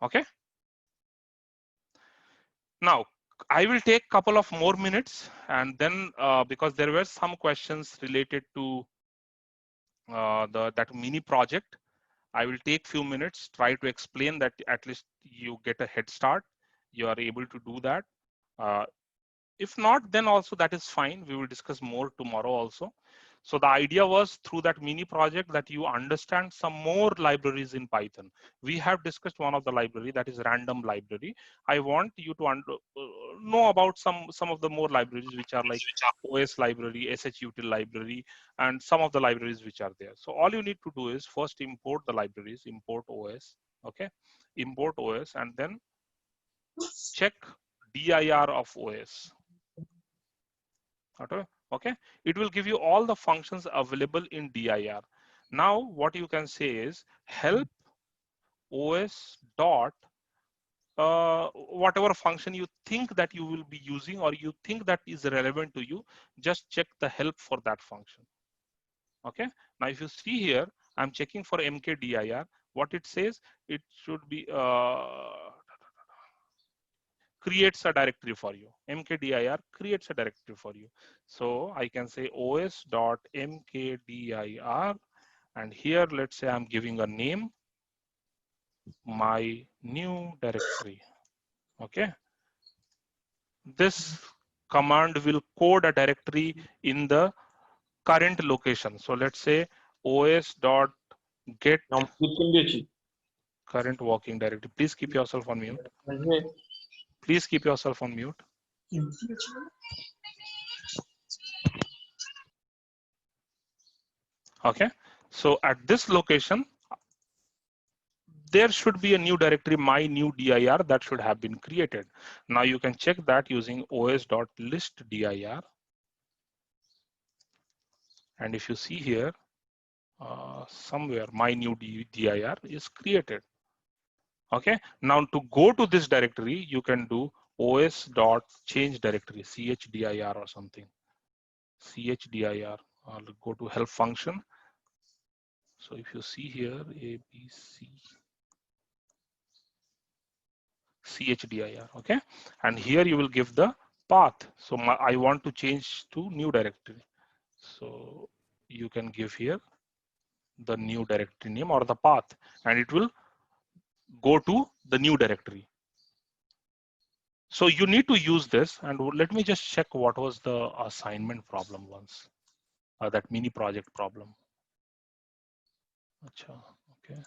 Okay. Now, I will take a couple of more minutes, and then because there were some questions related to that mini project, I will take few minutes, try to explain that at least you get a head start. You are able to do that. Uh, if not, then also that is fine. We will discuss more tomorrow also. So the idea was through that mini project that you understand some more libraries in Python. We have discussed one of the library, that is random library. I want you to know about some of the more libraries which are like OS library, SHUtil library, and some of the libraries which are there. So all you need to do is first import the libraries, import OS, okay? Import OS and then check dir of OS. Okay, it will give you all the functions available in dir. Now what you can say is help os dot whatever function you think that you will be using or you think that is relevant to you, just check the help for that function. Okay, now if you see here, I'm checking for mkdir. What it says, it should be creates a directory for you. Mkdir creates a directory for you. So I can say os.mkdir, and here let's say I'm giving a name, my new directory. Okay. This command will code a directory in the current location. So let's say os.get current working directory. Please keep yourself on mute. Please keep yourself on mute. Okay, so at this location, there should be a new directory, my new dir, that should have been created. Now you can check that using os.list_dir. And if you see here, somewhere my new dir is created. Okay, now to go to this directory, you can do os.change directory, chdir or something. Chdir, I'll go to help function. So if you see here, ABC, chdir, okay, and here you will give the path. So I want to change to new directory. So you can give here the new directory name or the path, and it will go to the new directory. So you need to use this, and let me just check what was the assignment problem once, that mini project problem. Achha, okay.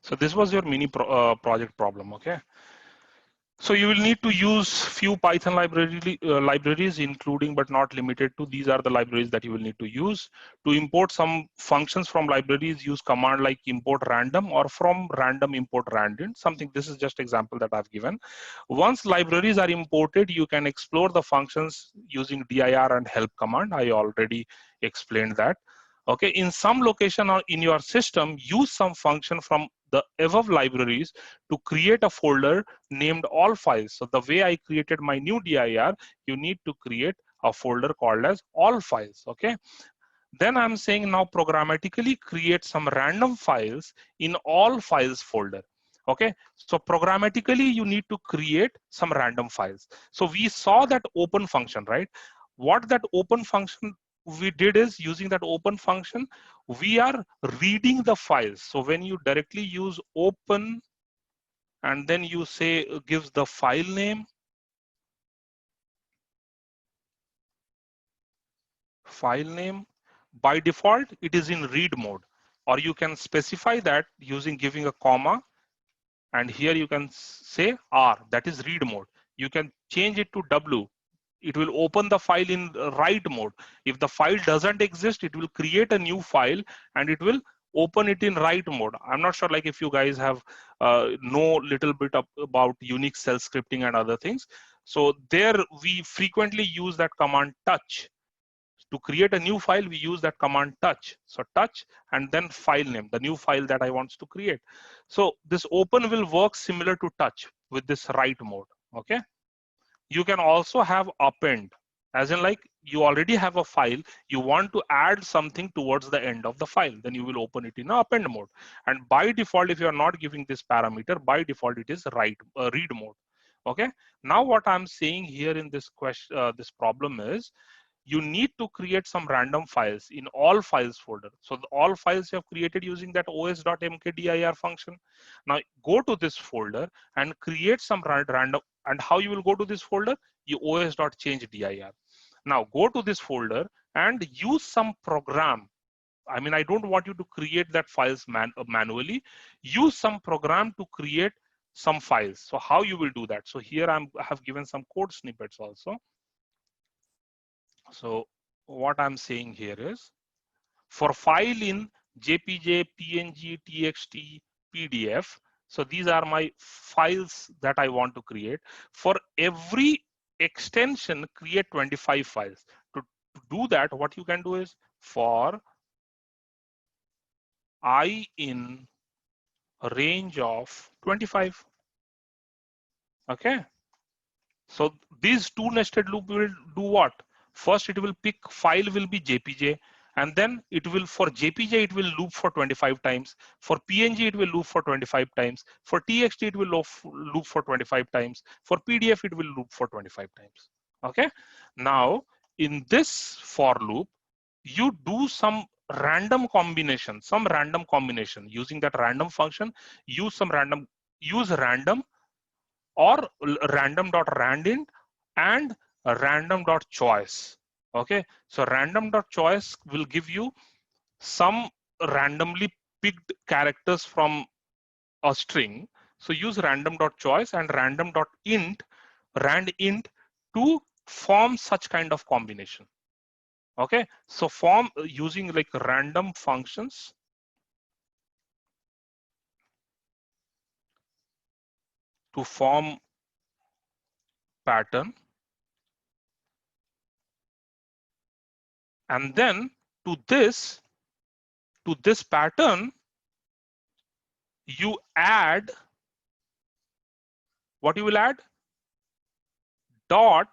So this was your mini project problem, okay? So you will need to use few Python libraries, including but not limited to, these are the libraries that you will need to use. To import some functions from libraries, use command like import random or from random import random, something. This is just example that I've given. Once libraries are imported, you can explore the functions using dir and help command. I already explained that. Okay, in some location or in your system, use some function from the above libraries to create a folder named all files. So the way I created my new dir, you need to create a folder called as all files. Okay, then I'm saying now programmatically create some random files in all files folder. Okay, so programmatically you need to create some random files. So we saw that open function, right? What that open function we did is, using that open function, we are reading the files. So when you directly use open and then you say gives the file name, by default it is in read mode, or you can specify that using giving a comma, and here you can say R, that is read mode. You can change it to W, it will open the file in write mode. If the file doesn't exist, it will create a new file and it will open it in write mode. I'm not sure like if you guys have know little bit about Unix shell scripting and other things. So there we frequently use that command touch. To create a new file, we use that command touch. So touch and then file name, the new file that I want to create. So this open will work similar to touch with this write mode. Okay. You can also have append, as in like you already have a file, you want to add something towards the end of the file, then you will open it in append mode. And by default, if you are not giving this parameter, by default it is read mode. Okay. Now what I'm saying here in this question, this problem is, you need to create some random files in all files folder. So all files you have created using that os.mkdir function. Now go to this folder and create some random. And how you will go to this folder? You os.change.dir. Now go to this folder and use some program. I mean, I don't want you to create that files manually. Use some program to create some files. So how you will do that? So here I have given some code snippets also. So what I'm saying here is, for file in JPG, PNG, TXT, PDF. So these are my files that I want to create. For every extension, create 25 files. To do that, what you can do is for I in a range of 25. Okay. So these two nested loop will do what? First, it will pick file will be JPJ, and then it will, for JPJ, it will loop for 25 times. For PNG, it will loop for 25 times. For TXT, it will loop for 25 times. For PDF, it will loop for 25 times. Okay. Now, in this for loop, you do some random combination, using that random function. Use random or random.randint and random.choice. Okay, so random.choice will give you some randomly picked characters from a string. So use random.choice and random.int to form such kind of combination. Okay, so form using like random functions to form pattern, and then to this pattern you add, what you will add? Dot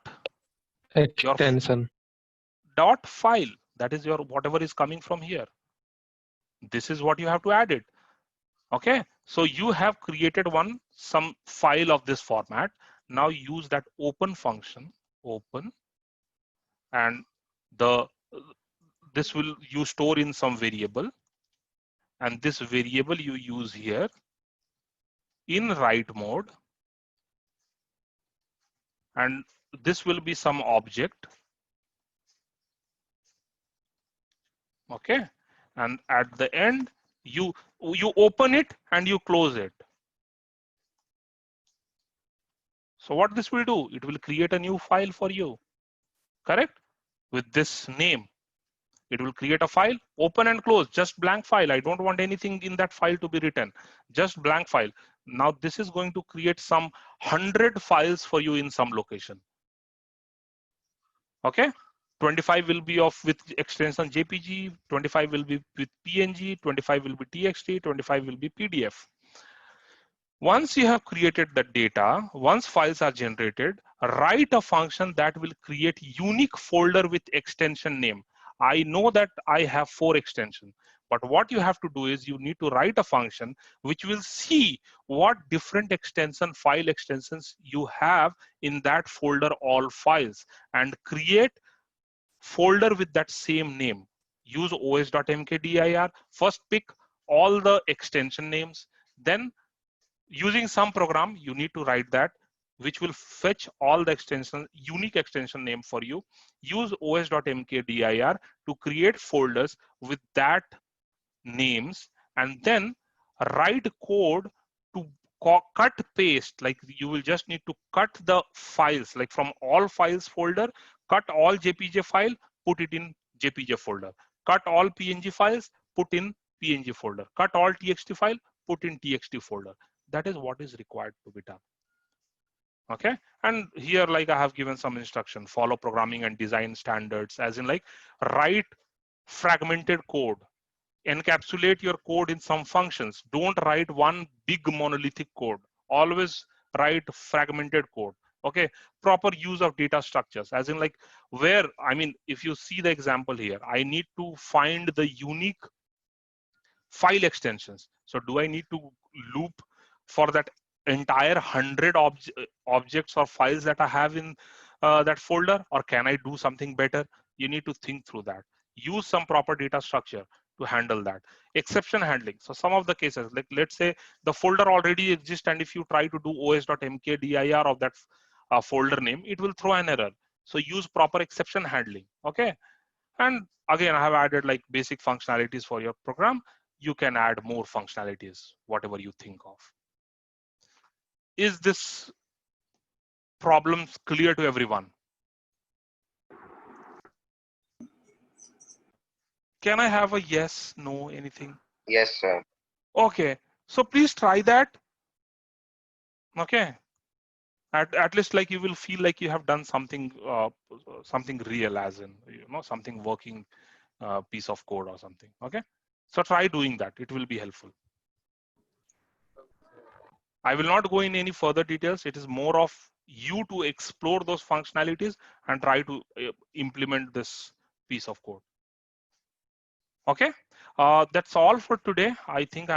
extension. Dot file, that is your whatever is coming from here. This is what you have to add it. Okay, so you have created some file of this format. Now use that open function, open, and this will you store in some variable, and this variable you use here in write mode, and this will be some object. Okay, and at the end you open it and you close it. So what this will do, it will create a new file for you, correct? With this name, it will create a file, open and close, just blank file. I don't want anything in that file to be written, just blank file. Now this is going to create some 100 files for you in some location. Okay, 25 will be with extension JPG, 25 will be with PNG, 25 will be TXT, 25 will be PDF. Once you have created the data, once files are generated, write a function that will create unique folder with extension name. I know that I have 4 extensions, but what you have to do is you need to write a function which will see what different file extensions you have in that folder, all files, and create folder with that same name. Use os.mkdir, first pick all the extension names, then using some program, you need to write that, which will fetch all the unique extension name for you. Use os.mkdir to create folders with that names, and then write code to cut paste. Like you will just need to cut the files, like from all files folder, cut all JPG file, put it in JPG folder, cut all PNG files, put in PNG folder, cut all TXT file, put in TXT folder. That is what is required to be done. Okay, and here like I have given some instruction, follow programming and design standards, as in like write fragmented code, encapsulate your code in some functions. Don't write one big monolithic code. Always write fragmented code. Okay, proper use of data structures, as in like where, I mean, if you see the example here, I need to find the unique file extensions. So do I need to loop for that entire 100 objects or files that I have in that folder, or can I do something better? You need to think through that. Use some proper data structure to handle that. Exception handling. So some of the cases, like let's say the folder already exists, and if you try to do os.mkdir of that folder name, it will throw an error. So use proper exception handling. Okay. And again, I have added like basic functionalities for your program. You can add more functionalities, whatever you think of. Is this problem clear to everyone? Can I have a yes, no, anything? Yes, sir. Okay, so please try that. Okay, at least like you will feel like you have done something something real, as in, you know, something working piece of code or something. Okay, so try doing that. It will be helpful. I will not go in any further details. It is more of you to explore those functionalities and try to implement this piece of code. Okay, that's all for today. I think